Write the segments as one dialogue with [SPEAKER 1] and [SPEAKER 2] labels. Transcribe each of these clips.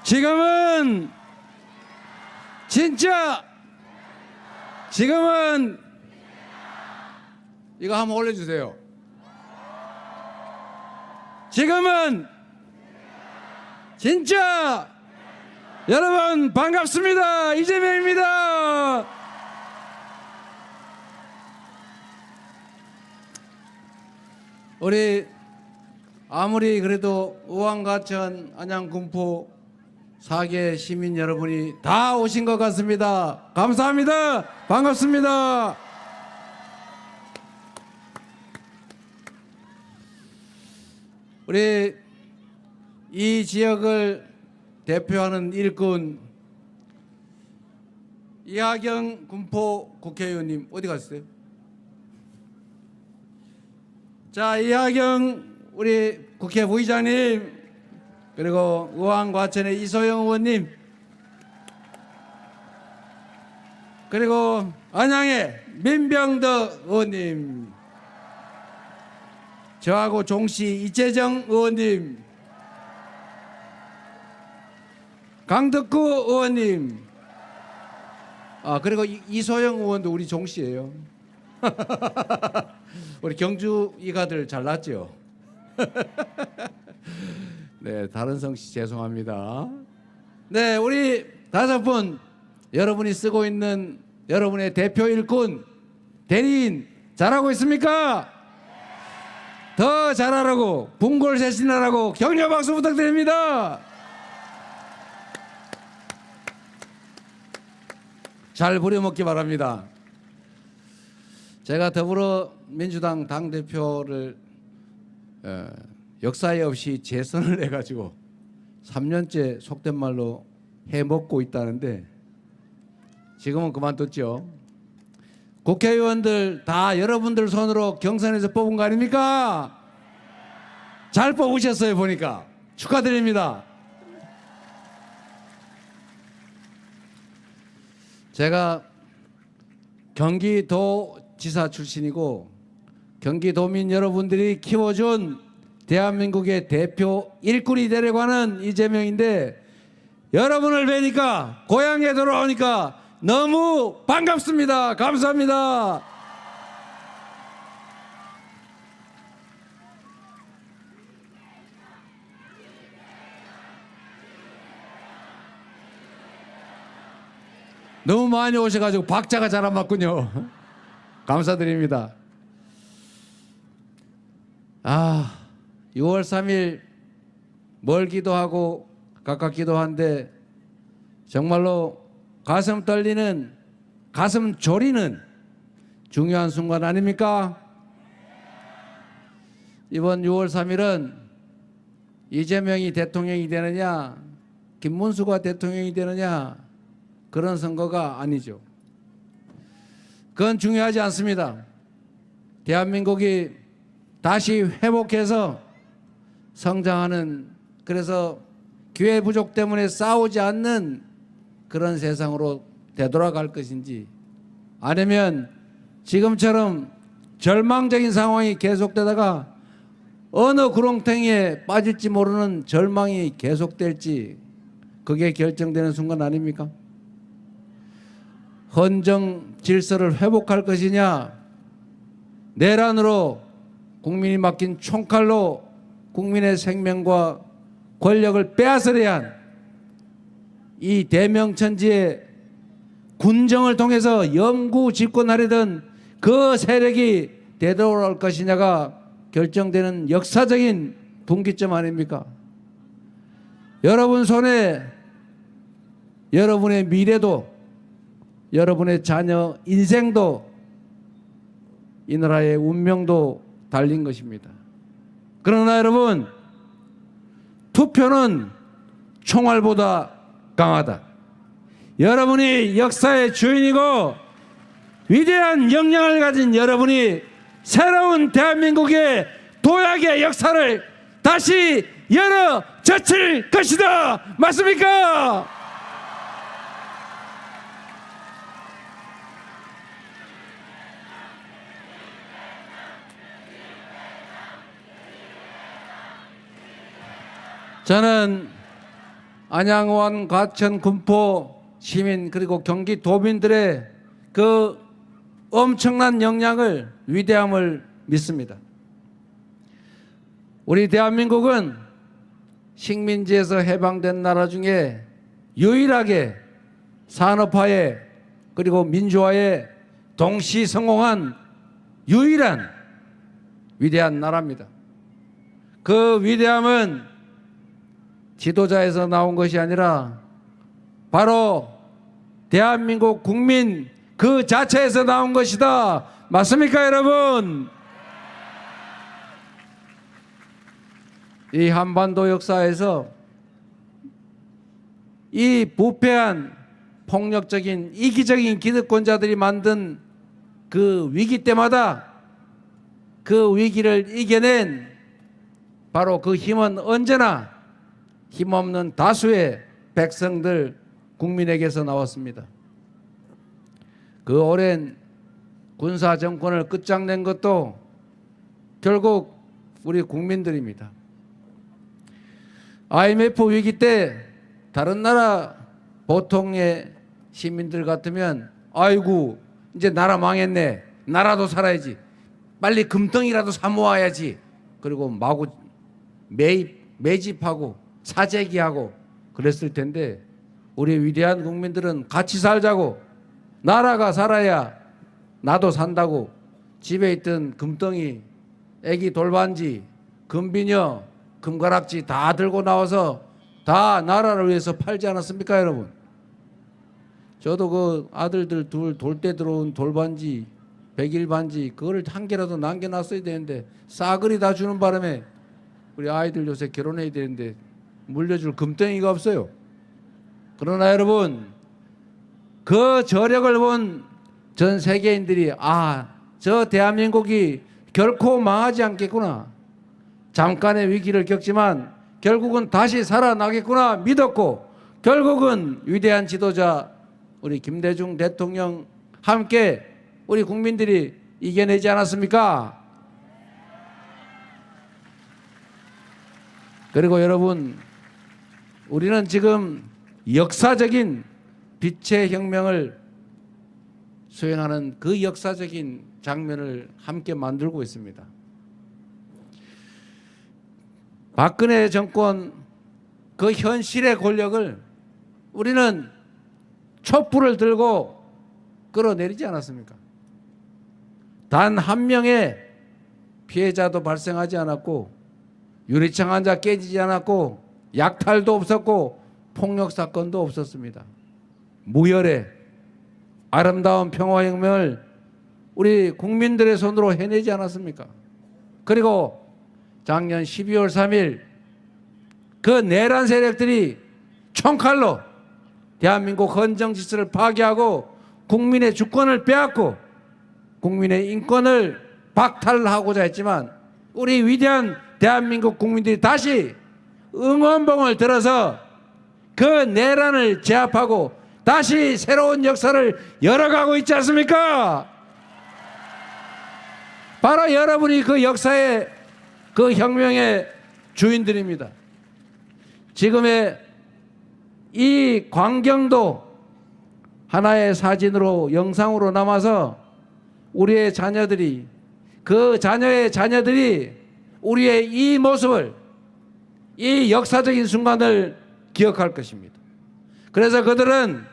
[SPEAKER 1] 지금은 진짜 지금은 이거 한번 올려주세요. 지금은 진짜 여러분 반갑습니다. 이재명입니다. 우리 아무리 그래도 의왕과천 안양군포 4개 시민 여러분이 다 오신 것 같습니다. 감사합니다. 반갑습니다. 우리 이 지역을 대표하는 일꾼 이하경 군포 국회의원님 어디 갔어요? 자, 이하경 우리 국회 부의장님, 그리고 의왕과천의 이소영 의원님, 그리고 안양의 민병덕 의원님, 저하고 종시 이재정 의원님, 강덕구 의원님, 그리고 이소영 의원도 우리 종시예요. 우리 경주 이가들 잘났죠? 네, 다른 성씨 죄송합니다. 네, 우리 5분 여러분이 쓰고 있는 여러분의 대표 일꾼 대리인 잘하고 있습니까? 더 잘하라고 분골쇄신하라고 격려 박수 부탁드립니다. 잘 부려먹기 바랍니다. 제가 더불어민주당 당대표를 역사에 없이 재선을 해가지고 3년째 속된 말로 해먹고 있다는데 지금은 그만뒀죠. 국회의원들 다 여러분들 손으로 경선에서 뽑은 거 아닙니까? 잘 뽑으셨어요. 보니까 축하드립니다. 제가 경기도지사 출신이고 경기도민 여러분들이 키워준 대한민국의 대표 일꾼이 되려고 하는 이재명인데 여러분을 뵈니까 고향에 돌아오니까 너무 반갑습니다. 감사합니다. 너무 많이 오셔가지고 박자가 잘 안 맞군요. 감사드립니다. 6월 3일 멀기도 하고 가깝기도 한데 정말로 가슴 떨리는, 가슴 졸이는 중요한 순간 아닙니까? 이번 6월 3일은 이재명이 대통령이 되느냐 김문수가 대통령이 되느냐 그런 선거가 아니죠. 그건 중요하지 않습니다. 대한민국이 다시 회복해서 성장하는, 그래서 기회 부족 때문에 싸우지 않는 그런 세상으로 되돌아갈 것인지, 아니면 지금처럼 절망적인 상황이 계속되다가 어느 구렁텅이에 빠질지 모르는 절망이 계속될지, 그게 결정되는 순간 아닙니까? 헌정 질서를 회복할 것이냐, 내란으로 국민이 맡긴 총칼로 국민의 생명과 권력을 빼앗으려 한 이 대명천지의 군정을 통해서 영구 집권하려던 그 세력이 되돌아올 것이냐가 결정되는 역사적인 분기점 아닙니까? 여러분 손에 여러분의 미래도, 여러분의 자녀 인생도, 이 나라의 운명도 달린 것입니다. 그러나 여러분, 투표는 총알보다 강하다. 여러분이 역사의 주인이고 위대한 역량을 가진 여러분이 새로운 대한민국의 도약의 역사를 다시 열어 젖힐 것이다. 맞습니까? 저는 안양원, 과천, 군포 시민 그리고 경기 도민들의 그 엄청난 역량을 위대함을 믿습니다. 우리 대한민국은 식민지에서 해방된 나라 중에 유일하게 산업화에 그리고 민주화에 동시 성공한 유일한 위대한 나라입니다. 그 위대함은 지도자에서 나온 것이 아니라 바로 대한민국 국민 그 자체에서 나온 것이다. 맞습니까, 여러분? 이 한반도 역사에서 이 부패한 폭력적인 이기적인 기득권자들이 만든 그 위기 때마다 그 위기를 이겨낸 바로 그 힘은 언제나 힘없는 다수의 백성들 국민에게서 나왔습니다. 그 오랜 군사 정권을 끝장낸 것도 결국 우리 국민들입니다. IMF 위기 때 다른 나라 보통의 시민들 같으면 아이고 이제 나라 망했네, 나라도 살아야지, 빨리 금덩이라도 사 모아야지, 그리고 마구 매집하고 사재기하고 그랬을 텐데 우리 위대한 국민들은 같이 살자고, 나라가 살아야 나도 산다고 집에 있던 금덩이, 애기 돌반지, 금비녀, 금가락지 다 들고 나와서 다 나라를 위해서 팔지 않았습니까, 여러분? 저도 그 아들들 둘 돌 때 들어온 돌반지, 백일반지 그거를 한 개라도 남겨놨어야 되는데 싸그리 다 주는 바람에 우리 아이들 요새 결혼해야 되는데 물려줄 금덩이가 없어요. 그러나 여러분, 그 저력을 본 전 세계인들이 저 대한민국이 결코 망하지 않겠구나, 잠깐의 위기를 겪지만 결국은 다시 살아나겠구나 믿었고, 결국은 위대한 지도자 우리 김대중 대통령 함께 우리 국민들이 이겨내지 않았습니까? 그리고 여러분, 우리는 지금 역사적인 빛의 혁명을 수행하는 그 역사적인 장면을 함께 만들고 있습니다. 박근혜 정권 그 현실의 권력을 우리는 촛불을 들고 끌어내리지 않았습니까? 단 한 명의 피해자도 발생하지 않았고, 유리창 한자 깨지지 않았고, 약탈도 없었고, 폭력 사건도 없었습니다. 무혈의 아름다운 평화혁명을 우리 국민들의 손으로 해내지 않았습니까? 그리고 작년 12월 3일 그 내란 세력들이 총칼로 대한민국 헌정 질서를 파괴하고 국민의 주권을 빼앗고 국민의 인권을 박탈하고자 했지만 우리 위대한 대한민국 국민들이 다시 응원봉을 들어서 그 내란을 제압하고 다시 새로운 역사를 열어가고 있지 않습니까? 바로 여러분이 그 역사의 그 혁명의 주인들입니다. 지금의 이 광경도 하나의 사진으로, 영상으로 남아서 우리의 자녀들이, 그 자녀의 자녀들이 우리의 이 모습을, 이 역사적인 순간을 기억할 것입니다. 그래서 그들은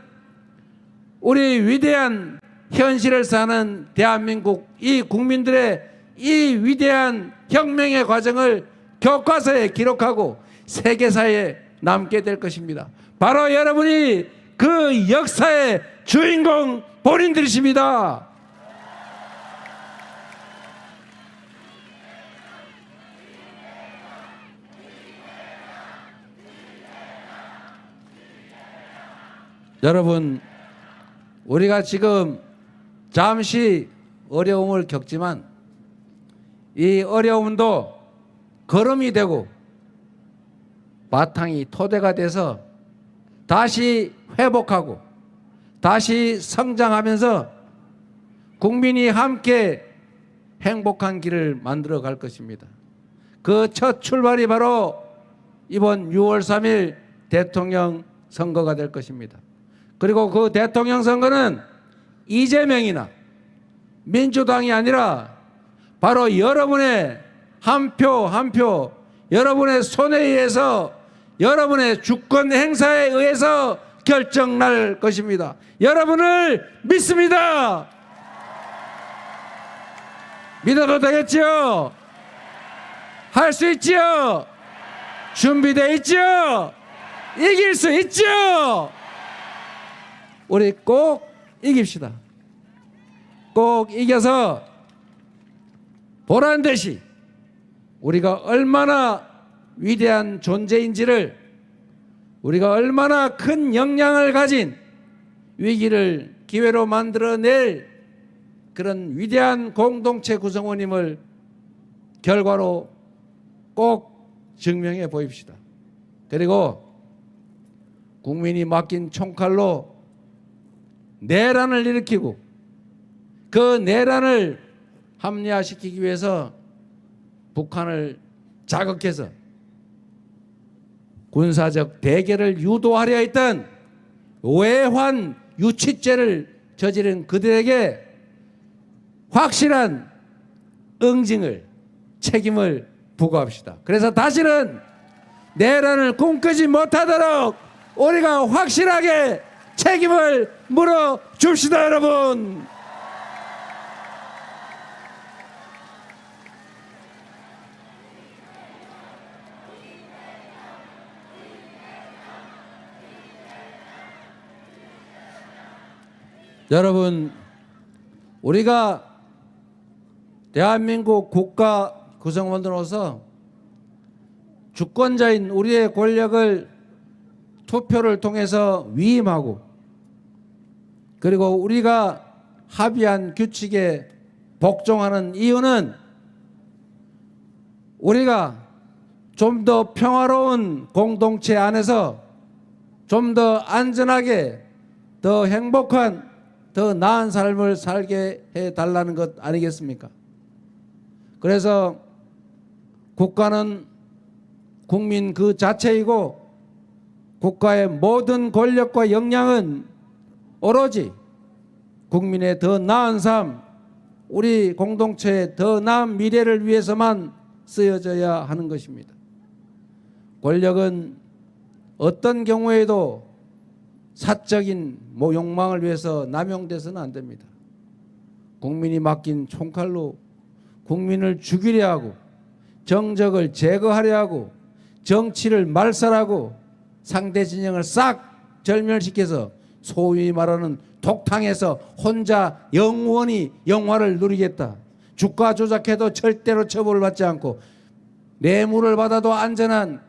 [SPEAKER 1] 우리 위대한 현실을 사는 대한민국 이 국민들의 이 위대한 혁명의 과정을 교과서에 기록하고 세계사에 남게 될 것입니다. 바로 여러분이 그 역사의 주인공 본인들이십니다. 여러분, 우리가 지금 잠시 어려움을 겪지만 이 어려움도 걸음이 되고 바탕이 토대가 돼서 다시 회복하고 다시 성장하면서 국민이 함께 행복한 길을 만들어 갈 것입니다. 그 첫 출발이 바로 이번 6월 3일 대통령 선거가 될 것입니다. 그리고 그 대통령 선거는 이재명이나 민주당이 아니라 바로 여러분의 한 표 한 표, 여러분의 손에 의해서, 여러분의 주권 행사에 의해서 결정날 것입니다. 여러분을 믿습니다. 믿어도 되겠지요? 할 수 있지요? 준비되어 있지요? 이길 수 있지요? 우리 꼭 이깁시다. 꼭 이겨서 보란듯이 우리가 얼마나 위대한 존재인지를, 우리가 얼마나 큰 역량을 가진 위기를 기회로 만들어낼 그런 위대한 공동체 구성원임을 결과로 꼭 증명해 보입시다. 그리고 국민이 맡긴 총칼로 내란을 일으키고 그 내란을 합리화시키기 위해서 북한을 자극해서 군사적 대결을 유도하려 했던 외환 유치죄를 저지른 그들에게 확실한 응징을, 책임을 부과합시다. 그래서 다시는 내란을 꿈꾸지 못하도록 우리가 확실하게 책임을 물어줍시다, 여러분. 여러분, 우리가 대한민국 국가 구성원으로서 주권자인 우리의 권력을 투표를 통해서 위임하고, 그리고 우리가 합의한 규칙에 복종하는 이유는 우리가 좀 더 평화로운 공동체 안에서 좀 더 안전하게, 더 행복한, 더 나은 삶을 살게 해달라는 것 아니겠습니까? 그래서 국가는 국민 그 자체이고, 국가의 모든 권력과 역량은 오로지 국민의 더 나은 삶, 우리 공동체의 더 나은 미래를 위해서만 쓰여져야 하는 것입니다. 권력은 어떤 경우에도 사적인 욕망을 위해서 남용돼서는 안 됩니다. 국민이 맡긴 총칼로 국민을 죽이려 하고, 정적을 제거하려 하고, 정치를 말살하고, 상대 진영을 싹 절멸시켜서 소위 말하는 독탕에서 혼자 영원히 영화를 누리겠다. 주가 조작해도 절대로 처벌을 받지 않고, 뇌물을 받아도 안전한,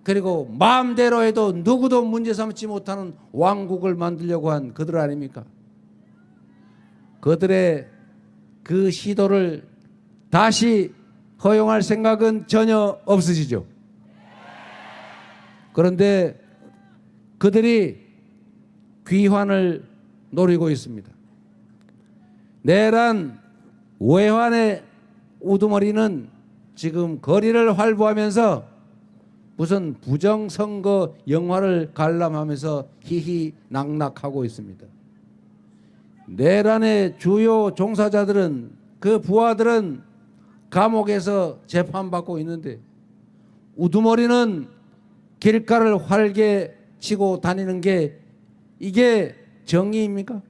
[SPEAKER 1] 그리고 마음대로 해도 누구도 문제 삼지 못하는 왕국을 만들려고 한 그들 아닙니까? 그들의 그 시도를 다시 허용할 생각은 전혀 없으시죠? 그런데 그들이 귀환을 노리고 있습니다. 내란 외환의 우두머리는 지금 거리를 활보하면서 무슨 부정선거 영화를 관람하면서 희희낙낙하고 있습니다. 내란의 주요 종사자들은, 그 부하들은 감옥에서 재판받고 있는데, 우두머리는 길가를 활개 치고 다니는 게 이게 정의입니까?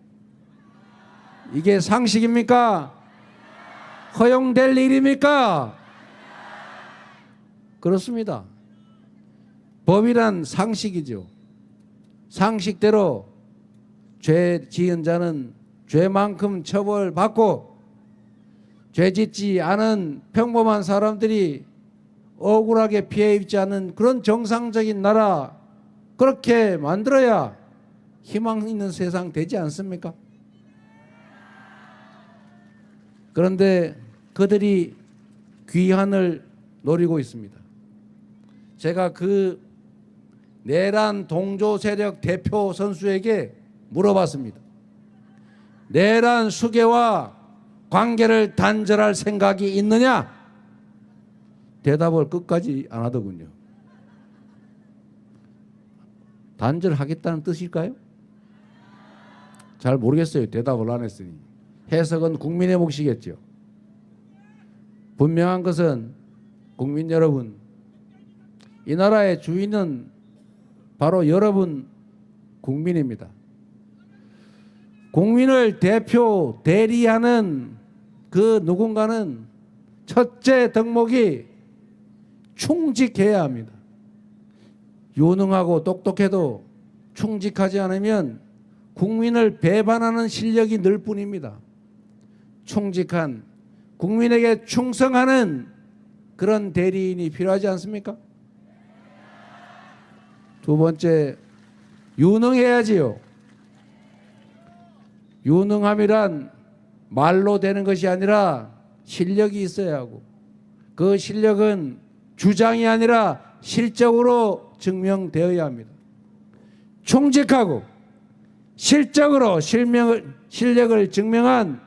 [SPEAKER 1] 이게 상식입니까? 허용될 일입니까? 그렇습니다. 법이란 상식이죠. 상식대로 죄 지은 자는 죄만큼 처벌받고, 죄 짓지 않은 평범한 사람들이 억울하게 피해 입지 않는 그런 정상적인 나라, 그렇게 만들어야 희망 있는 세상 되지 않습니까? 그런데 그들이 귀환을 노리고 있습니다. 제가 그 내란 동조 세력 대표 선수에게 물어봤습니다. 내란 수계와 관계를 단절할 생각이 있느냐? 대답을 끝까지 안 하더군요. 단절하겠다는 뜻일까요? 잘 모르겠어요. 대답을 안 했으니. 해석은 국민의 몫이겠죠. 분명한 것은 국민 여러분, 이 나라의 주인은 바로 여러분 국민입니다. 국민을 대리하는 그 누군가는 첫째 덕목이 충직해야 합니다. 유능하고 똑똑해도 충직하지 않으면 국민을 배반하는 실력이 늘 뿐입니다. 충직한, 국민에게 충성하는 그런 대리인이 필요하지 않습니까? 두 번째, 유능해야지요. 유능함이란 말로 되는 것이 아니라 실력이 있어야 하고, 그 실력은 주장이 아니라 실적으로 증명되어야 합니다. 충직하고 실적으로 실력을 증명한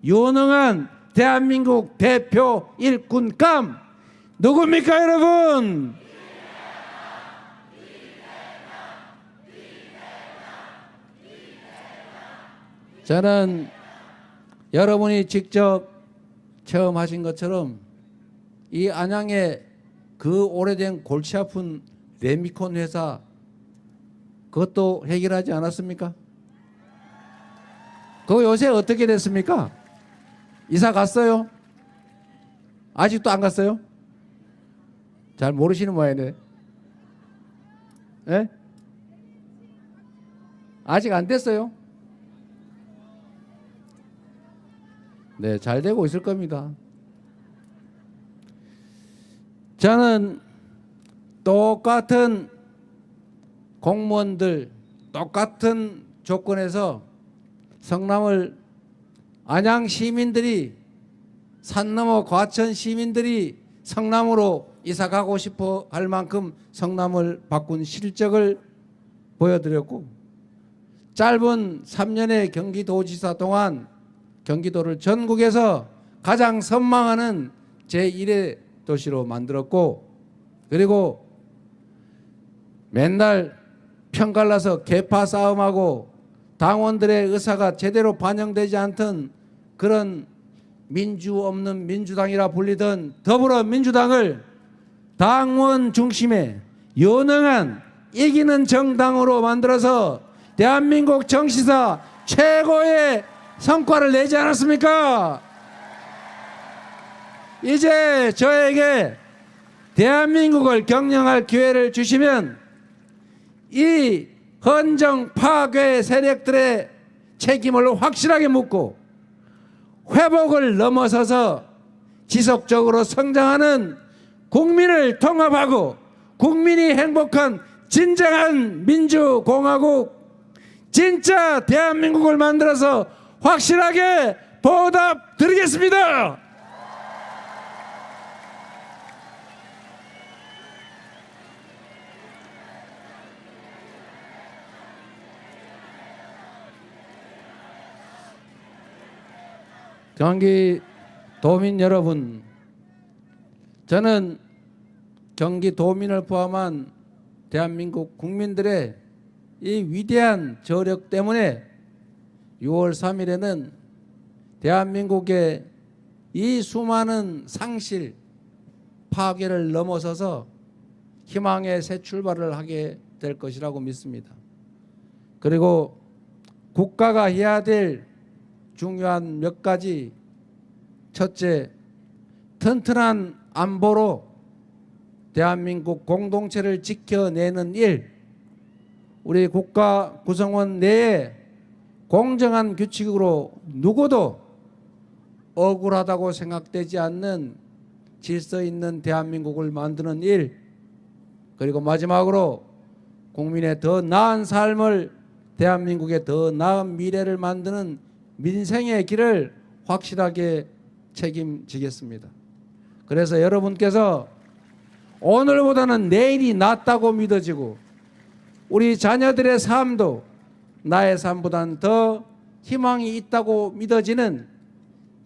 [SPEAKER 1] 유능한 대한민국 대표 일꾼감 누굽니까, 여러분? 저는 여러분이 직접 체험하신 것처럼 이 안양의 그 오래된 골치 아픈 레미콘 회사, 그것도 해결하지 않았습니까? 그거 요새 어떻게 됐습니까? 이사 갔어요? 아직도 안 갔어요? 잘 모르시는 모양이네. 예? 아직 안 됐어요? 네, 잘 되고 있을 겁니다. 저는 똑같은 공무원들, 똑같은 조건에서 성남을 안양 시민들이, 산 넘어 과천 시민들이 성남으로 이사 가고 싶어 할 만큼 성남을 바꾼 실적을 보여드렸고, 짧은 3년의 경기도지사 동안 경기도를 전국에서 가장 선망하는 제1의 도시로 만들었고, 그리고 맨날 편갈라서 계파 싸움하고 당원들의 의사가 제대로 반영되지 않던 그런 민주 없는 민주당이라 불리던 더불어민주당을 당원 중심의 유능한 이기는 정당으로 만들어서 대한민국 정치사 최고의 성과를 내지 않았습니까? 이제 저에게 대한민국을 경영할 기회를 주시면 이 헌정 파괴 세력들의 책임을 확실하게 묻고 회복을 넘어서서 지속적으로 성장하는 국민을 통합하고 국민이 행복한 진정한 민주공화국, 진짜 대한민국을 만들어서 확실하게 보답 드리겠습니다. 경기도민 여러분, 저는 경기도민을 포함한 대한민국 국민들의 이 위대한 저력 때문에 6월 3일에는 대한민국의 이 수많은 상실, 파괴를 넘어서서 희망의 새 출발을 하게 될 것이라고 믿습니다. 그리고 국가가 해야 될 중요한 몇 가지, 첫째, 튼튼한 안보로 대한민국 공동체를 지켜내는 일, 우리 국가 구성원 내에 공정한 규칙으로 누구도 억울하다고 생각되지 않는 질서 있는 대한민국을 만드는 일, 그리고 마지막으로 국민의 더 나은 삶을, 대한민국의 더 나은 미래를 만드는 민생의 길을 확실하게 책임지겠습니다. 그래서 여러분께서 오늘보다는 내일이 낫다고 믿어지고 우리 자녀들의 삶도 나의 삶보다는 더 희망이 있다고 믿어지는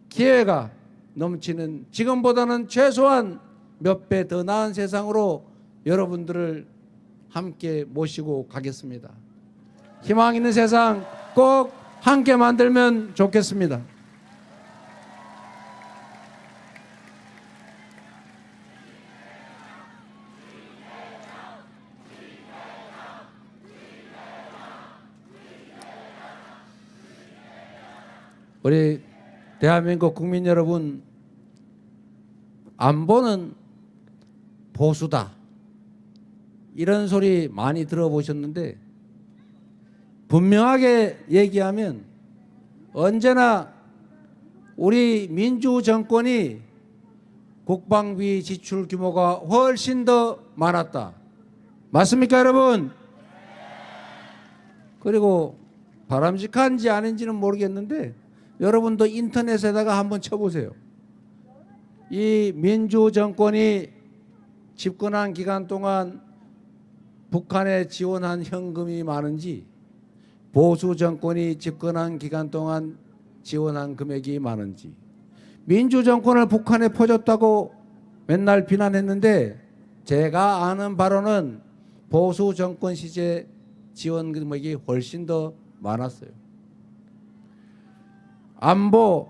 [SPEAKER 1] 기회가 넘치는, 지금보다는 최소한 몇 배 더 나은 세상으로 여러분들을 함께 모시고 가겠습니다. 희망 있는 세상 꼭 함께 만들면 좋겠습니다. 우리 대한민국 국민 여러분, 안보는 보수다, 이런 소리 많이 들어보셨는데, 분명하게 얘기하면 언제나 우리 민주정권이 국방비 지출 규모가 훨씬 더 많았다. 맞습니까, 여러분? 그리고 바람직한지 아닌지는 모르겠는데 여러분도 인터넷에다가 한번 쳐보세요. 이 민주정권이 집권한 기간 동안 북한에 지원한 현금이 많은지, 보수 정권이 집권한 기간 동안 지원한 금액이 많은지. 민주정권을 북한에 퍼줬다고 맨날 비난했는데, 제가 아는 바로는 보수 정권 시절 지원 금액이 훨씬 더 많았어요. 안보,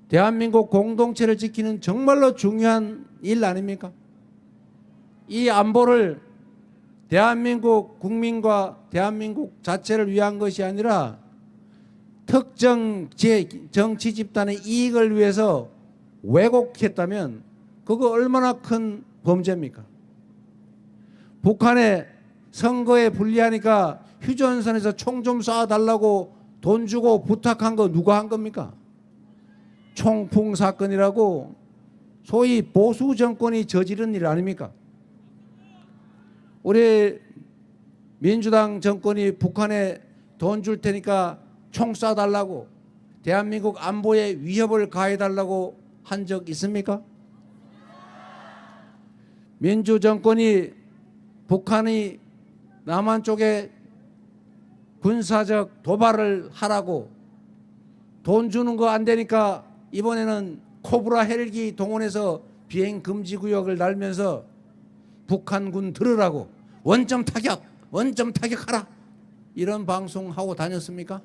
[SPEAKER 1] 대한민국 공동체를 지키는 정말로 중요한 일 아닙니까? 이 안보를 대한민국 국민과 대한민국 자체를 위한 것이 아니라 특정 정치 집단의 이익을 위해서 왜곡했다면 그거 얼마나 큰 범죄입니까? 북한에 선거에 불리하니까 휴전선에서 총 좀 쏴달라고 돈 주고 부탁한 거 누가 한 겁니까? 총풍 사건이라고 소위 보수 정권이 저지른 일 아닙니까? 우리 민주당 정권이 북한에 돈 줄 테니까 총 쏴달라고, 대한민국 안보에 위협을 가해달라고 한 적 있습니까? 민주정권이 북한이 남한 쪽에 군사적 도발을 하라고 돈 주는 거 안 되니까 이번에는 코브라 헬기 동원해서 비행 금지 구역을 날면서 북한군 들으라고 원점 타격하라, 이런 방송하고 다녔습니까?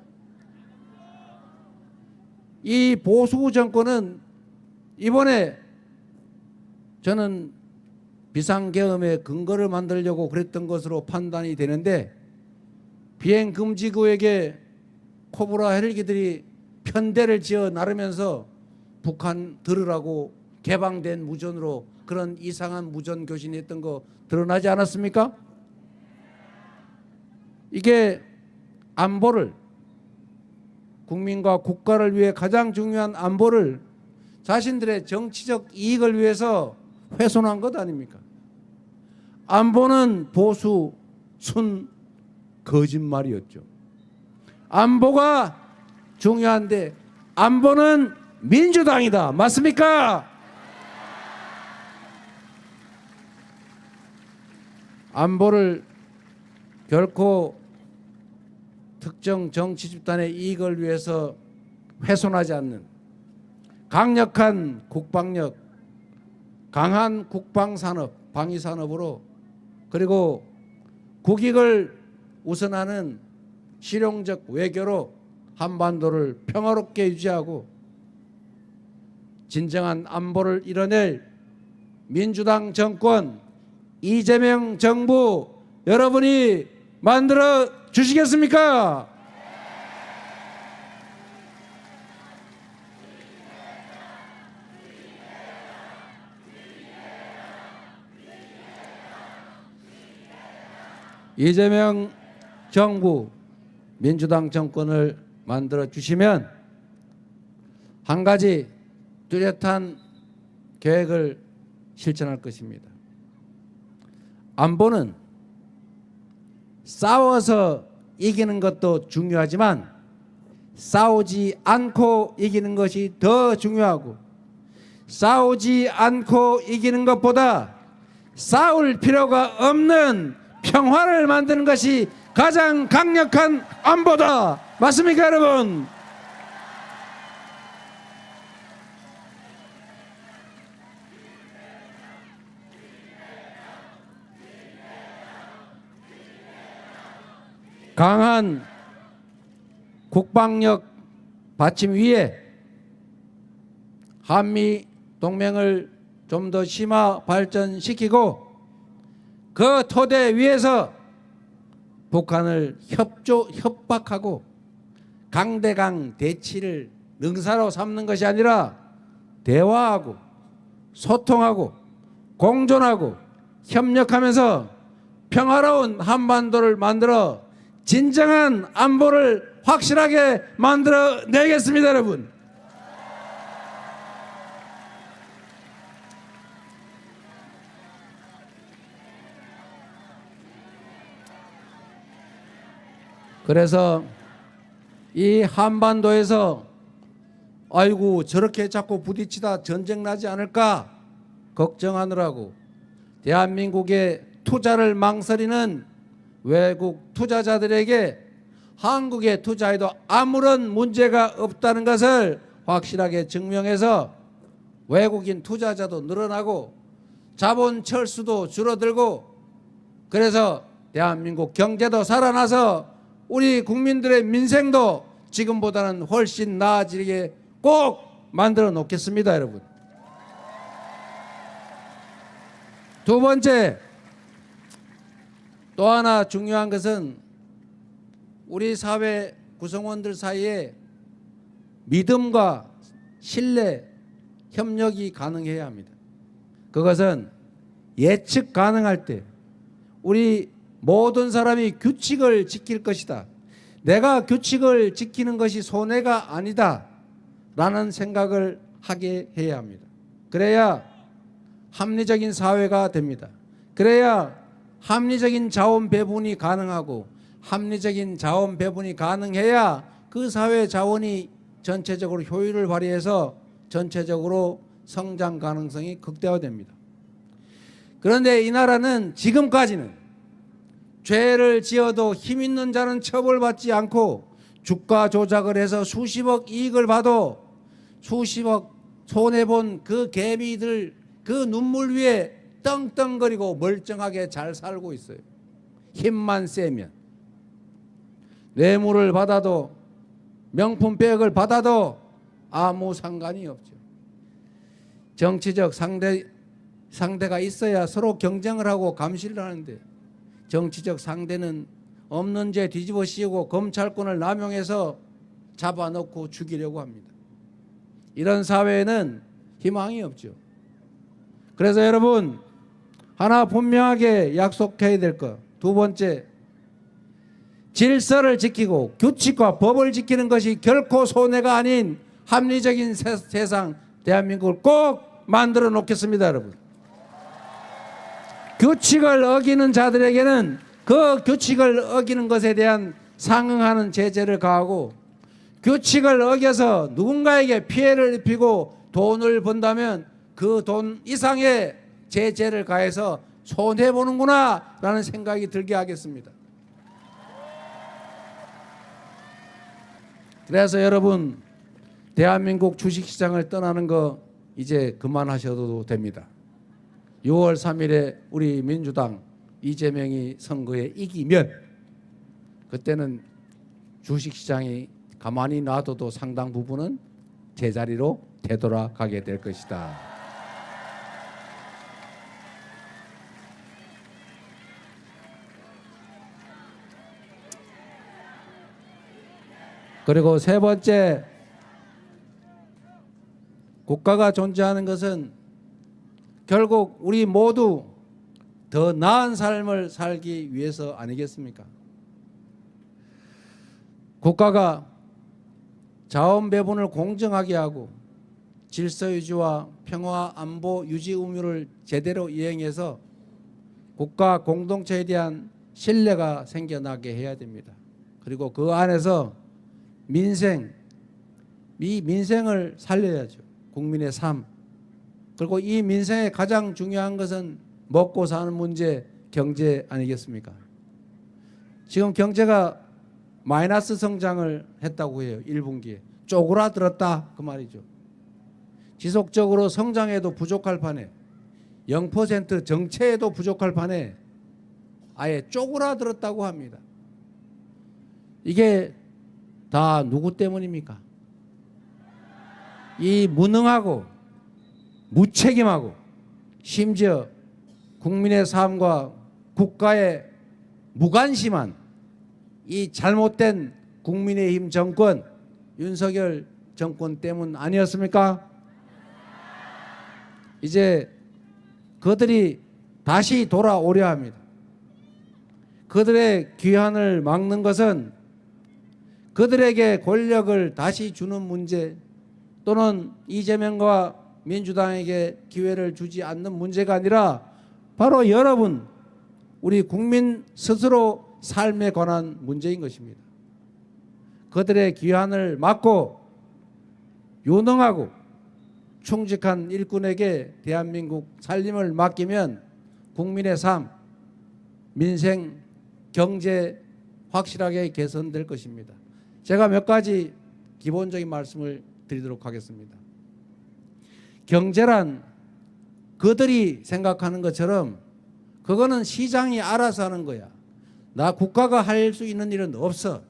[SPEAKER 1] 이 보수 정권은 이번에 저는 비상계엄의 근거를 만들려고 그랬던 것으로 판단이 되는데, 비행 금지 구역에 코브라 헬기들이 편대를 지어 나르면서 북한 들으라고 개방된 무전으로 그런 이상한 무전 교신했던 거 드러나지 않았습니까? 이게 안보를, 국민과 국가를 위해 가장 중요한 안보를 자신들의 정치적 이익을 위해서 훼손한 것 아닙니까? 안보는 보수 순 거짓말이었죠. 안보가 중요한데 안보는 민주당이다. 맞습니까? 안보를 결코 특정 정치 집단의 이익을 위해서 훼손하지 않는 강력한 국방력, 강한 국방산업, 방위산업으로, 그리고 국익을 우선하는 실용적 외교로 한반도를 평화롭게 유지하고 진정한 안보를 이뤄낼 민주당 정권, 이재명 정부, 여러분이 만들어 주시겠습니까? 이재명 정부, 민주당 정권을 만들어 주시면 한 가지 뚜렷한 계획을 실천할 것입니다. 안보는 싸워서 이기는 것도 중요하지만 싸우지 않고 이기는 것이 더 중요하고, 싸우지 않고 이기는 것보다 싸울 필요가 없는 평화를 만드는 것이 가장 강력한 안보다. 맞습니까, 여러분? 강한 국방력 받침 위에 한미 동맹을 좀 더 심화 발전시키고 그 토대 위에서 북한을 협박하고 강대강 대치를 능사로 삼는 것이 아니라 대화하고 소통하고 공존하고 협력하면서 평화로운 한반도를 만들어 진정한 안보를 확실하게 만들어 내겠습니다, 여러분. 그래서 이 한반도에서 아이고 저렇게 자꾸 부딪히다 전쟁 나지 않을까 걱정하느라고 대한민국의 투자를 망설이는 외국 투자자들에게 한국에 투자해도 아무런 문제가 없다는 것을 확실하게 증명해서 외국인 투자자도 늘어나고 자본 철수도 줄어들고 그래서 대한민국 경제도 살아나서 우리 국민들의 민생도 지금보다는 훨씬 나아지게 꼭 만들어 놓겠습니다, 여러분. 두 번째, 또 하나 중요한 것은 우리 사회 구성원들 사이에 믿음과 신뢰, 협력이 가능해야 합니다. 그것은 예측 가능할 때 우리 모든 사람이 규칙을 지킬 것이다. 내가 규칙을 지키는 것이 손해가 아니다. 라는 생각을 하게 해야 합니다. 그래야 합리적인 사회가 됩니다. 그래야 합리적인 자원 배분이 가능하고 합리적인 자원 배분이 가능해야 그 사회 자원이 전체적으로 효율을 발휘해서 전체적으로 성장 가능성이 극대화됩니다. 그런데 이 나라는 지금까지는 죄를 지어도 힘 있는 자는 처벌받지 않고 주가 조작을 해서 수십억 이익을 봐도 수십억 손해본 그 개미들 그 눈물 위에 떵떵거리고 멀쩡하게 잘 살고 있어요. 힘만 세면 뇌물을 받아도 명품백을 받아도 아무 상관이 없죠. 정치적 상대가 있어야 서로 경쟁을 하고 감시를 하는데 정치적 상대는 없는 죄 뒤집어 씌우고 검찰권을 남용해서 잡아놓고 죽이려고 합니다. 이런 사회에는 희망이 없죠. 그래서 여러분 하나 분명하게 약속해야 될 것. 두 번째, 질서를 지키고 규칙과 법을 지키는 것이 결코 손해가 아닌 합리적인 세상 대한민국을 꼭 만들어 놓겠습니다, 여러분. 규칙을 어기는 자들에게는 그 규칙을 어기는 것에 대한 상응하는 제재를 가하고 규칙을 어겨서 누군가에게 피해를 입히고 돈을 번다면 그 돈 이상의 제재를 가해서 손해보는구나 라는 생각이 들게 하겠습니다. 그래서 여러분 대한민국 주식시장을 떠나는 거 이제 그만하셔도 됩니다. 6월 3일에 우리 민주당 이재명이 선거에 이기면 그때는 주식시장이 가만히 놔둬도 상당 부분은 제자리로 되돌아가게 될 것이다. 그리고 세 번째, 국가가 존재하는 것은 결국 우리 모두 더 나은 삶을 살기 위해서 아니겠습니까? 국가가 자원 배분을 공정하게 하고 질서 유지와 평화 안보 유지 의무를 제대로 이행해서 국가 공동체에 대한 신뢰가 생겨나게 해야 됩니다. 그리고 그 안에서 이 민생을 살려야죠. 국민의 삶. 그리고 이 민생의 가장 중요한 것은 먹고 사는 문제, 경제 아니겠습니까? 지금 경제가 마이너스 성장을 했다고 해요. 1분기에. 쪼그라들었다 그 말이죠. 지속적으로 성장해도 부족할 판에 0% 정체에도 부족할 판에 아예 쪼그라들었다고 합니다. 이게 다 누구 때문입니까? 이 무능하고 무책임하고 심지어 국민의 삶과 국가에 무관심한 이 잘못된 국민의힘 정권, 윤석열 정권 때문 아니었습니까? 이제 그들이 다시 돌아오려 합니다. 그들의 귀환을 막는 것은 그들에게 권력을 다시 주는 문제 또는 이재명과 민주당에게 기회를 주지 않는 문제가 아니라 바로 여러분, 우리 국민 스스로 삶에 관한 문제인 것입니다. 그들의 귀환을 막고 유능하고 충직한 일꾼에게 대한민국 살림을 맡기면 국민의 삶, 민생, 경제 확실하게 개선될 것입니다. 제가 몇 가지 기본적인 말씀을 드리도록 하겠습니다. 경제란 그들이 생각하는 것처럼 그거는 시장이 알아서 하는 거야. 나 국가가 할 수 있는 일은 없어.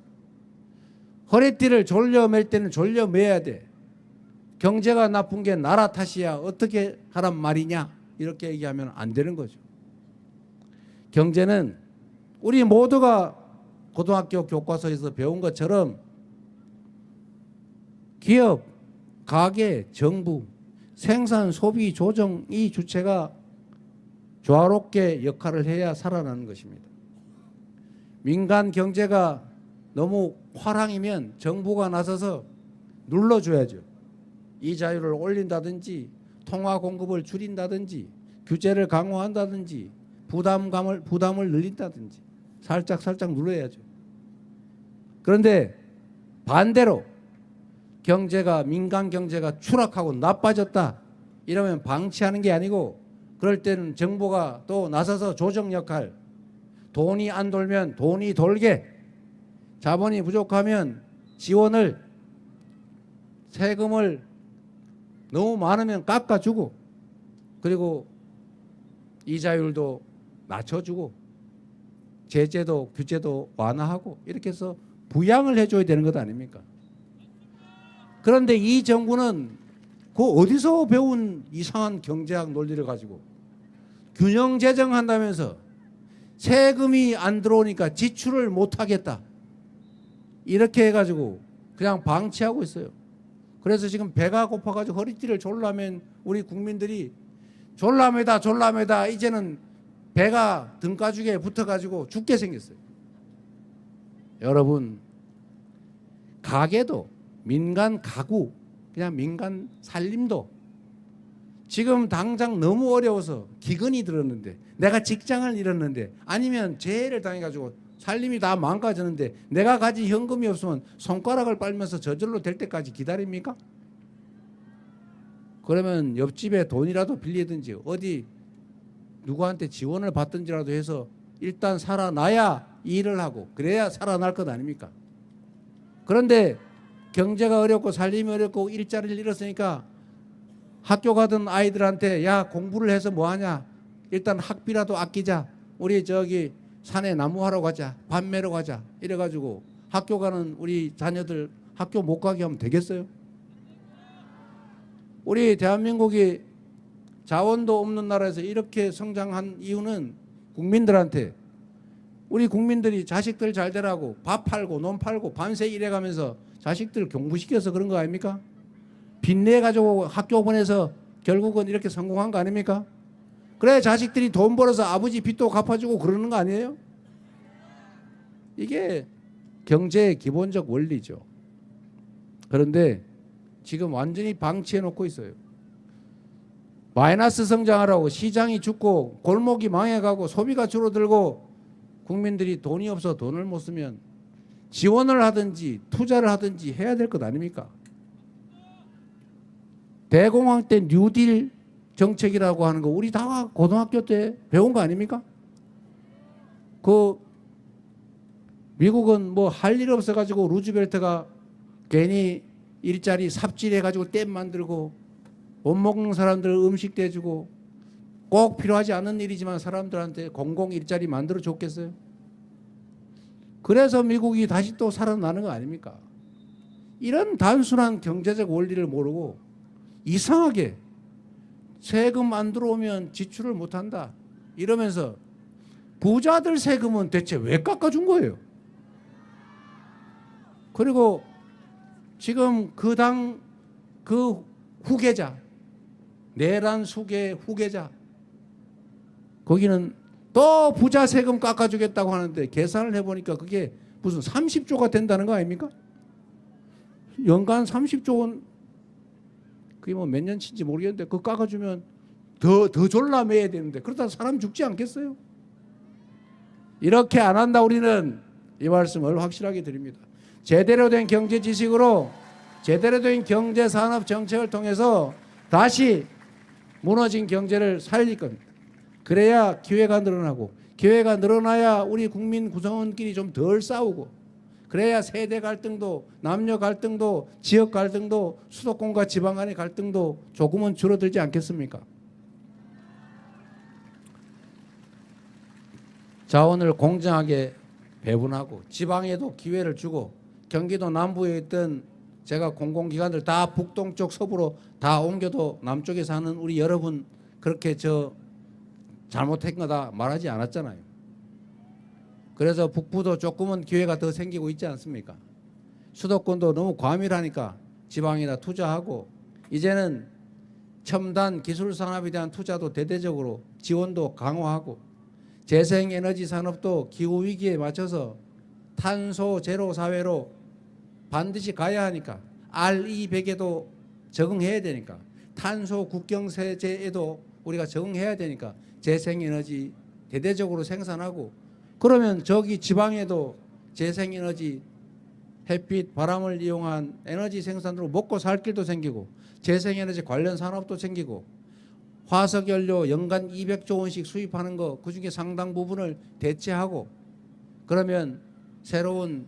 [SPEAKER 1] 허리띠를 졸려맬 때는 졸려매야 돼. 경제가 나쁜 게 나라 탓이야. 어떻게 하란 말이냐. 이렇게 얘기하면 안 되는 거죠. 경제는 우리 모두가 고등학교 교과서에서 배운 것처럼 기업, 가계, 정부, 생산, 소비, 조정 이 주체가 조화롭게 역할을 해야 살아나는 것입니다. 민간 경제가 너무 화랑이면 정부가 나서서 눌러줘야죠. 이자율을 올린다든지 통화 공급을 줄인다든지 규제를 강화한다든지 부담을 늘린다든지 살짝 눌러야죠. 그런데 반대로 경제가 민간 경제가 추락하고 나빠졌다 이러면 방치하는 게 아니고 그럴 때는 정부가 또 나서서 조정 역할, 돈이 안 돌면 돈이 돌게, 자본이 부족하면 지원을, 세금을 너무 많으면 깎아주고, 그리고 이자율도 낮춰주고, 제재도 규제도 완화하고 이렇게 해서 부양을 해줘야 되는 것 아닙니까? 그런데 이 정부는 그 어디서 배운 이상한 경제학 논리를 가지고 균형 재정한다면서 세금이 안 들어오니까 지출을 못하겠다 이렇게 해가지고 그냥 방치하고 있어요. 그래서 지금 배가 고파가지고 허리띠를 졸라맨 우리 국민들이 졸라매다 이제는 배가 등가죽에 붙어가지고 죽게 생겼어요. 여러분, 가게도 민간 가구, 그냥 민간 살림도 지금 당장 너무 어려워서 기근이 들었는데, 내가 직장을 잃었는데, 아니면 재해를 당해가지고 살림이 다 망가졌는데 내가 가진 현금이 없으면 손가락을 빨면서 저절로 될 때까지 기다립니까? 그러면 옆집에 돈이라도 빌리든지 어디 누구한테 지원을 받든지라도 해서 일단 살아나야 일을 하고 그래야 살아날 것 아닙니까? 그런데 경제가 어렵고 살림이 어렵고 일자리를 잃었으니까 학교 가던 아이들한테 야 공부를 해서 뭐하냐, 일단 학비라도 아끼자, 우리 저기 산에 나무하러 가자, 밥 매러 가자 이래가지고 학교 가는 우리 자녀들 학교 못 가게 하면 되겠어요? 우리 대한민국이 자원도 없는 나라에서 이렇게 성장한 이유는 국민들한테, 우리 국민들이 자식들 잘 되라고 밥 팔고 논 팔고 밤새 일해가면서 자식들 공부시켜서 그런 거 아닙니까? 빚내 가지고 학교 보내서 결국은 이렇게 성공한 거 아닙니까? 그래 자식들이 돈 벌어서 아버지 빚도 갚아주고 그러는 거 아니에요? 이게 경제의 기본적 원리죠. 그런데 지금 완전히 방치해 놓고 있어요. 마이너스 성장하라고 시장이 죽고 골목이 망해가고 소비가 줄어들고 국민들이 돈이 없어 돈을 못 쓰면 지원을 하든지 투자를 하든지 해야 될 것 아닙니까? 대공황 때 뉴딜 정책이라고 하는 거 우리 다 고등학교 때 배운 거 아닙니까? 그 미국은 뭐 할 일 없어가지고 루즈벨트가 괜히 일자리 삽질해가지고 댐 만들고 못 먹는 사람들 음식 대주고 꼭 필요하지 않은 일이지만 사람들한테 공공 일자리 만들어 줬겠어요? 그래서 미국이 다시 또 살아나는 거 아닙니까? 이런 단순한 경제적 원리를 모르고 이상하게 세금 안 들어오면 지출을 못한다 이러면서 부자들 세금은 대체 왜 깎아준 거예요? 그리고 지금 그 당 그 후계자, 내란 수계 후계자, 거기는 또 부자 세금 깎아주겠다고 하는데 계산을 해보니까 그게 무슨 30조가 된다는 거 아닙니까? 연간 30조 원, 그게 뭐 몇 년치인지 모르겠는데 그거 깎아주면 더 졸라매야 되는데 그러다 사람 죽지 않겠어요? 이렇게 안 한다 우리는. 이 말씀을 확실하게 드립니다. 제대로 된 경제 지식으로 제대로 된 경제 산업 정책을 통해서 다시 무너진 경제를 살릴 겁니다. 그래야 기회가 늘어나고, 기회가 늘어나야 우리 국민 구성원끼리 좀 덜 싸우고, 그래야 세대 갈등도, 남녀 갈등도, 지역 갈등도, 수도권과 지방 간의 갈등도 조금은 줄어들지 않겠습니까? 자원을 공정하게 배분하고 지방에도 기회를 주고, 경기도 남부에 있던 제가 공공기관들 다 북동쪽 서부로 다 옮겨도 남쪽에 사는 우리 여러분 그렇게 잘못한 거다 말하지 않았잖아요. 그래서 북부도 조금은 기회가 더 생기고 있지 않습니까? 수도권도 너무 과밀하니까 지방에다 투자하고, 이제는 첨단 기술 산업에 대한 투자도 대대적으로 지원도 강화하고, 재생에너지 산업도 기후 위기에 맞춰서 탄소 제로 사회로 반드시 가야 하니까, RE100에도 적응해야 되니까, 탄소 국경세제에도 우리가 적응해야 되니까 재생에너지 대대적으로 생산하고, 그러면 저기 지방에도 재생에너지, 햇빛, 바람을 이용한 에너지 생산으로 먹고 살 길도 생기고, 재생에너지 관련 산업도 생기고, 화석연료 연간 200조 원씩 수입하는 거 그중에 상당 부분을 대체하고, 그러면 새로운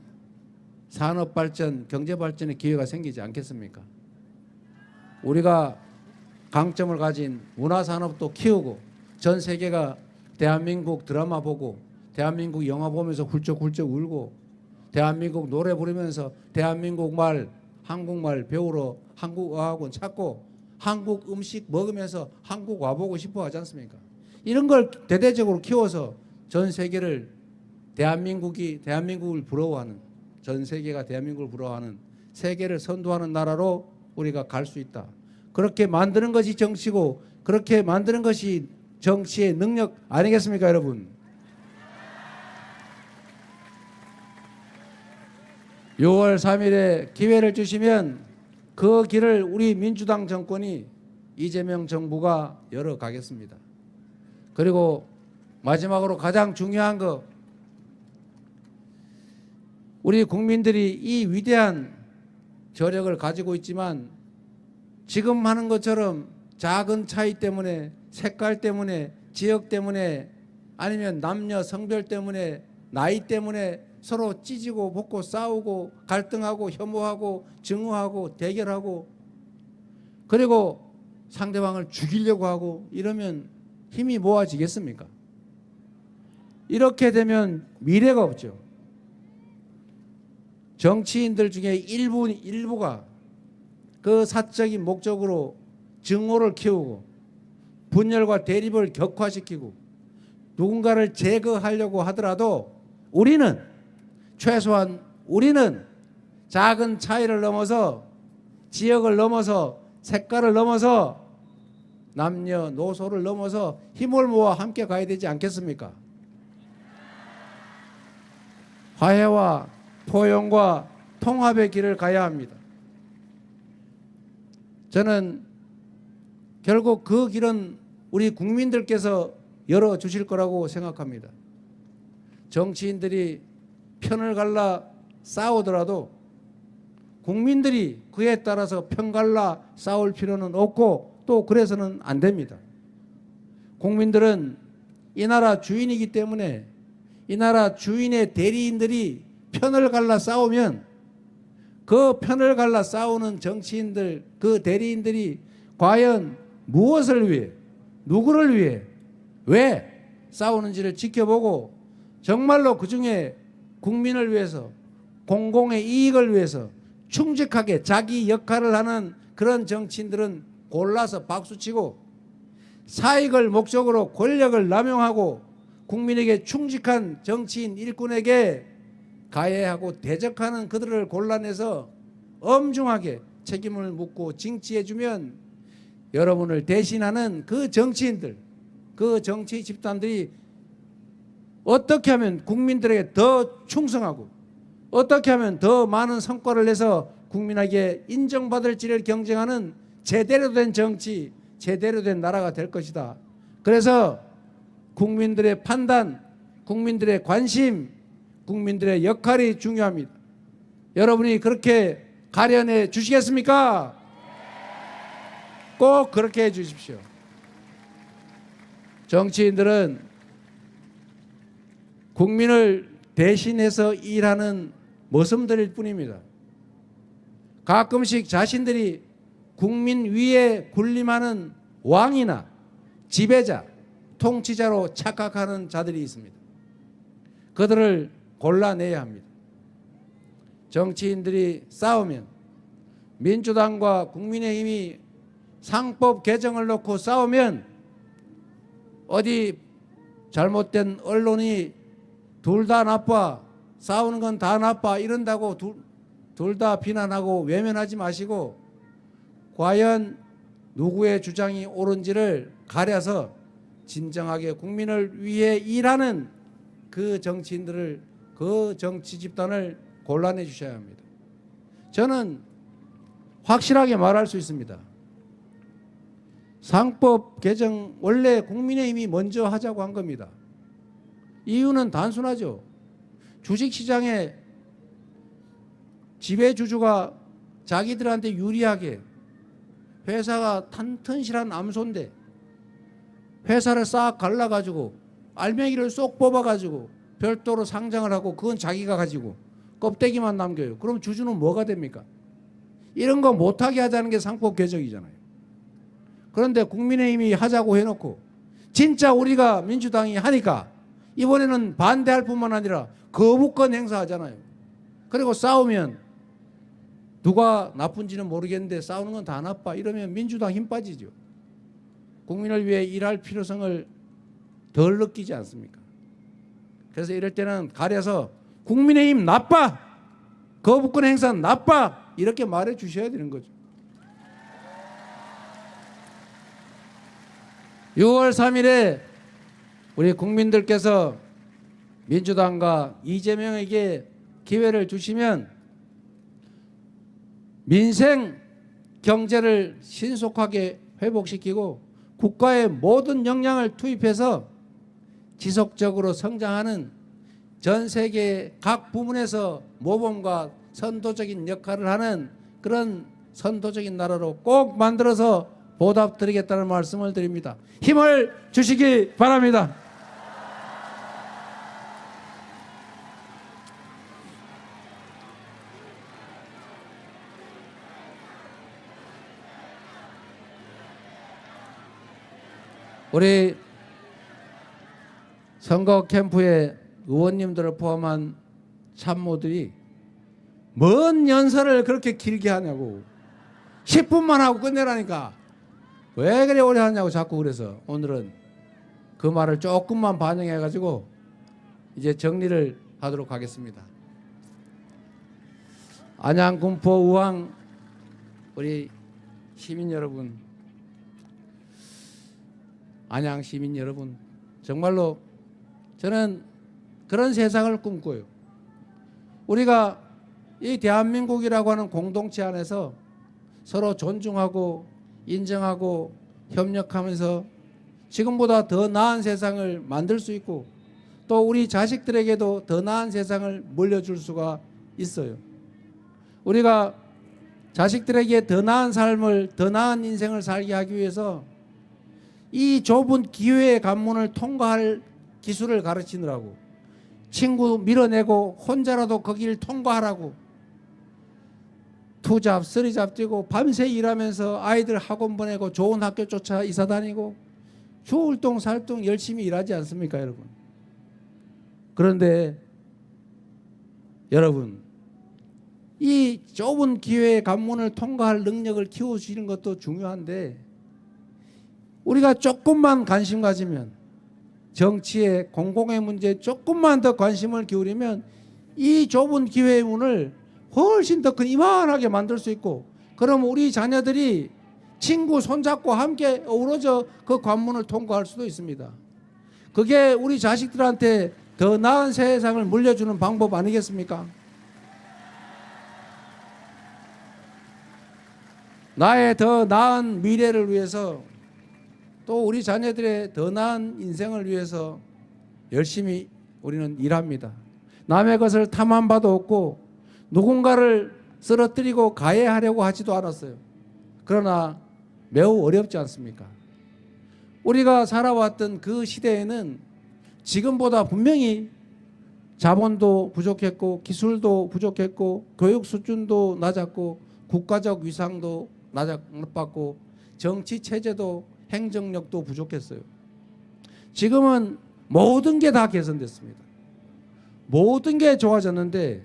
[SPEAKER 1] 산업 발전, 경제 발전의 기회가 생기지 않겠습니까? 우리가 강점을 가진 문화 산업도 키우고, 전 세계가 대한민국 드라마 보고, 대한민국 영화 보면서 훌쩍훌쩍 울고, 대한민국 노래 부르면서 대한민국 말, 한국말 배우러 한국 어학원 찾고, 한국 음식 먹으면서 한국 와보고 싶어 하지 않습니까? 이런 걸 대대적으로 키워서 전 세계를 대한민국을 부러워하는, 전 세계가 대한민국을 부러워하는, 세계를 선도하는 나라로 우리가 갈 수 있다. 그렇게 만드는 것이 정치고, 그렇게 만드는 것이 정치의 능력 아니겠습니까, 여러분? 6월 3일에 기회를 주시면 그 길을 우리 민주당 정권이, 이재명 정부가 열어가겠습니다. 그리고 마지막으로 가장 중요한 거, 우리 국민들이 이 위대한 저력을 가지고 있지만 지금 하는 것처럼 작은 차이 때문에, 색깔 때문에, 지역 때문에, 아니면 남녀 성별 때문에, 나이 때문에 서로 찢고 볶고 싸우고 갈등하고 혐오하고 증오하고 대결하고, 그리고 상대방을 죽이려고 하고 이러면 힘이 모아지겠습니까? 이렇게 되면 미래가 없죠. 정치인들 중에 일부가 그 사적인 목적으로 증오를 키우고 분열과 대립을 격화시키고 누군가를 제거하려고 하더라도, 최소한 우리는 작은 차이를 넘어서, 지역을 넘어서, 색깔을 넘어서, 남녀노소를 넘어서 힘을 모아 함께 가야 되지 않겠습니까? 화해와 포용과 통합의 길을 가야 합니다. 저는 결국 그 길은 우리 국민들께서 열어주실 거라고 생각합니다. 정치인들이 편을 갈라 싸우더라도 국민들이 그에 따라서 편 갈라 싸울 필요는 없고, 또 그래서는 안 됩니다. 국민들은 이 나라 주인이기 때문에 이 나라 주인의 대리인들이 편을 갈라 싸우면 그 편을 갈라 싸우는 정치인들, 그 대리인들이 과연 무엇을 위해, 누구를 위해, 왜 싸우는지를 지켜보고 정말로 그중에 국민을 위해서 공공의 이익을 위해서 충직하게 자기 역할을 하는 그런 정치인들은 골라서 박수치고, 사익을 목적으로 권력을 남용하고 국민에게 충직한 정치인 일꾼에게 가해하고 대적하는 그들을 골라내서 엄중하게 책임을 묻고 징치해주면 여러분을 대신하는 그 정치인들, 그 정치 집단들이 어떻게 하면 국민들에게 더 충성하고 어떻게 하면 더 많은 성과를 내서 국민에게 인정받을지를 경쟁하는 제대로 된 정치, 제대로 된 나라가 될 것이다. 그래서 국민들의 판단, 국민들의 관심, 국민들의 역할이 중요합니다. 여러분이 그렇게 가려내 주시겠습니까? 꼭 그렇게 해 주십시오. 정치인들은 국민을 대신해서 일하는 머슴들일 뿐입니다. 가끔씩 자신들이 국민 위에 군림하는 왕이나 지배자, 통치자로 착각하는 자들이 있습니다. 그들을 골라내야 합니다. 정치인들이 싸우면, 민주당과 국민의힘이 상법 개정을 놓고 싸우면 어디 잘못된 언론이 둘 다 나빠, 싸우는 건 다 나빠 이런다고 둘 다 비난하고 외면하지 마시고, 과연 누구의 주장이 옳은지를 가려서 진정하게 국민을 위해 일하는 그 정치인들을, 그 정치 집단을 골라내 주셔야 합니다. 저는 확실하게 말할 수 있습니다. 상법 개정 원래 국민의힘이 먼저 하자고 한 겁니다. 이유는 단순하죠. 주식시장에 지배주주가 자기들한테 유리하게, 회사가 튼실한 암소인데 회사를 싹 갈라가지고 알맹이를 쏙 뽑아가지고 별도로 상장을 하고 그건 자기가 가지고 껍데기만 남겨요. 그럼 주주는 뭐가 됩니까? 이런 거 못하게 하자는 게 상법 개정이잖아요. 그런데 국민의힘이 하자고 해놓고 진짜 우리가 민주당이 하니까 이번에는 반대할 뿐만 아니라 거부권 행사하잖아요. 그리고 싸우면 누가 나쁜지는 모르겠는데 싸우는 건 다 나빠 이러면 민주당 힘 빠지죠. 국민을 위해 일할 필요성을 덜 느끼지 않습니까? 그래서 이럴 때는 가려서 국민의힘 나빠, 거부권 행사 나빠 이렇게 말해 주셔야 되는 거죠. 6월 3일에 우리 국민들께서 민주당과 이재명에게 기회를 주시면 민생 경제를 신속하게 회복시키고 국가의 모든 역량을 투입해서 지속적으로 성장하는 전 세계 각 부문에서 모범과 선도적인 역할을 하는 그런 선도적인 나라로 꼭 만들어서 보답드리겠다는 말씀을 드립니다. 힘을 주시기 바랍니다. 우리 선거 캠프에 의원님들을 포함한 참모들이 뭔 연설을 그렇게 길게 하냐고, 10분만 하고 끝내라니까 왜 그래 오래 하냐고 자꾸. 그래서 오늘은 그 말을 조금만 반영해 가지고 이제 정리를 하도록 하겠습니다. 안양, 군포, 우왕 우리 시민 여러분, 안양 시민 여러분, 정말로 저는 그런 세상을 꿈꿔요. 우리가 이 대한민국이라고 하는 공동체 안에서 서로 존중하고 인정하고 협력하면서 지금보다 더 나은 세상을 만들 수 있고 또 우리 자식들에게도 더 나은 세상을 물려줄 수가 있어요. 우리가 자식들에게 더 나은 삶을, 더 나은 인생을 살게 하기 위해서 이 좁은 기회의 관문을 통과할 기술을 가르치느라고, 친구 밀어내고 혼자라도 그 길 통과하라고 투잡, 쓰리잡 뛰고 밤새 일하면서 아이들 학원 보내고 좋은 학교 쫓아 이사 다니고 주울동 살동 열심히 일하지 않습니까, 여러분? 그런데 여러분, 이 좁은 기회의 관문을 통과할 능력을 키워주시는 것도 중요한데 우리가 조금만 관심 가지면 정치에 공공의 문제에 조금만 더 관심을 기울이면 이 좁은 기회의 문을 훨씬 더 큰 이만하게 만들 수 있고 그럼 우리 자녀들이 친구 손잡고 함께 어우러져 그 관문을 통과할 수도 있습니다. 그게 우리 자식들한테 더 나은 세상을 물려주는 방법 아니겠습니까? 나의 더 나은 미래를 위해서 또 우리 자녀들의 더 나은 인생을 위해서 열심히 우리는 일합니다. 남의 것을 탐한 바도 없고 누군가를 쓰러뜨리고 가해하려고 하지도 않았어요. 그러나 매우 어렵지 않습니까? 우리가 살아왔던 그 시대에는 지금보다 분명히 자본도 부족했고 기술도 부족했고 교육 수준도 낮았고 국가적 위상도 낮았고 정치 체제도 행정력도 부족했어요. 지금은 모든 게 다 개선됐습니다. 모든 게 좋아졌는데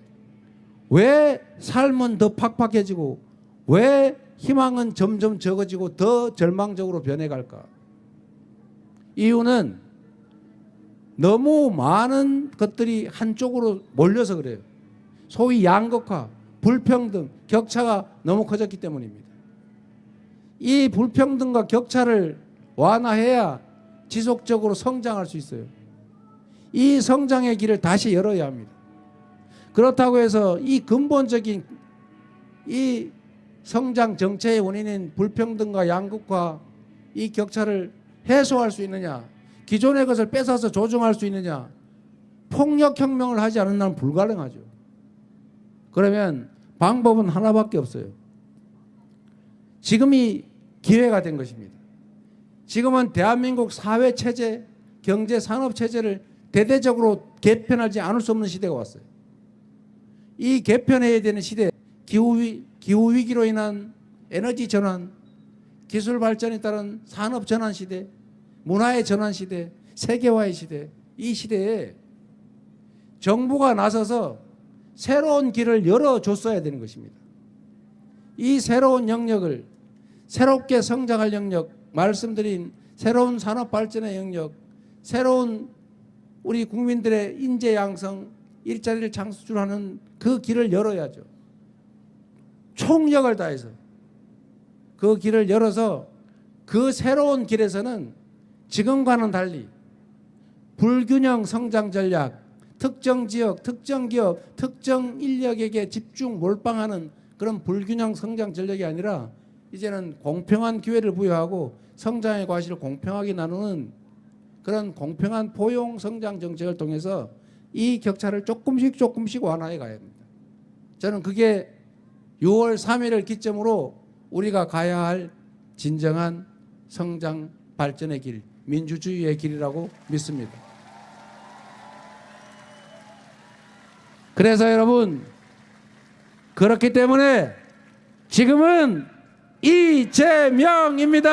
[SPEAKER 1] 왜 삶은 더 팍팍해지고 왜 희망은 점점 적어지고 더 절망적으로 변해갈까? 이유는 너무 많은 것들이 한쪽으로 몰려서 그래요. 소위 양극화, 불평등, 격차가 너무 커졌기 때문입니다. 이 불평등과 격차를 완화해야 지속적으로 성장할 수 있어요. 이 성장의 길을 다시 열어야 합니다. 그렇다고 해서 이 근본적인 이 성장 정체의 원인인 불평등과 양극화, 이 격차를 해소할 수 있느냐, 기존의 것을 뺏어서 조정할 수 있느냐, 폭력혁명을 하지 않은 한 불가능하죠. 그러면 방법은 하나밖에 없어요. 지금이 기회가 된 것입니다. 지금은 대한민국 사회체제, 경제산업체제를 대대적으로 개편하지 않을 수 없는 시대가 왔어요. 이 개편해야 되는 시대, 기후위기로 인한 에너지 전환, 기술 발전에 따른 산업 전환 시대, 문화의 전환 시대, 세계화의 시대, 이 시대에 정부가 나서서 새로운 길을 열어줬어야 되는 것입니다. 이 새로운 영역을 새롭게 성장할 영역, 말씀드린 새로운 산업 발전의 영역, 새로운 우리 국민들의 인재 양성, 일자리를 창출하는 그 길을 열어야죠. 총력을 다해서 그 길을 열어서 그 새로운 길에서는 지금과는 달리 불균형 성장 전략, 특정 지역, 특정 기업, 특정 인력에게 집중 몰빵하는 그런 불균형 성장 전략이 아니라 이제는 공평한 기회를 부여하고 성장의 과실을 공평하게 나누는 그런 공평한 포용 성장 정책을 통해서 이 격차를 조금씩 완화해 가야 합니다. 저는 그게 6월 3일을 기점으로 우리가 가야 할 진정한 성장 발전의 길, 민주주의의 길이라고 믿습니다. 그래서 여러분, 그렇기 때문에 지금은 이재명입니다.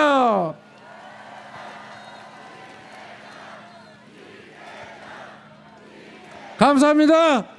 [SPEAKER 1] 감사합니다.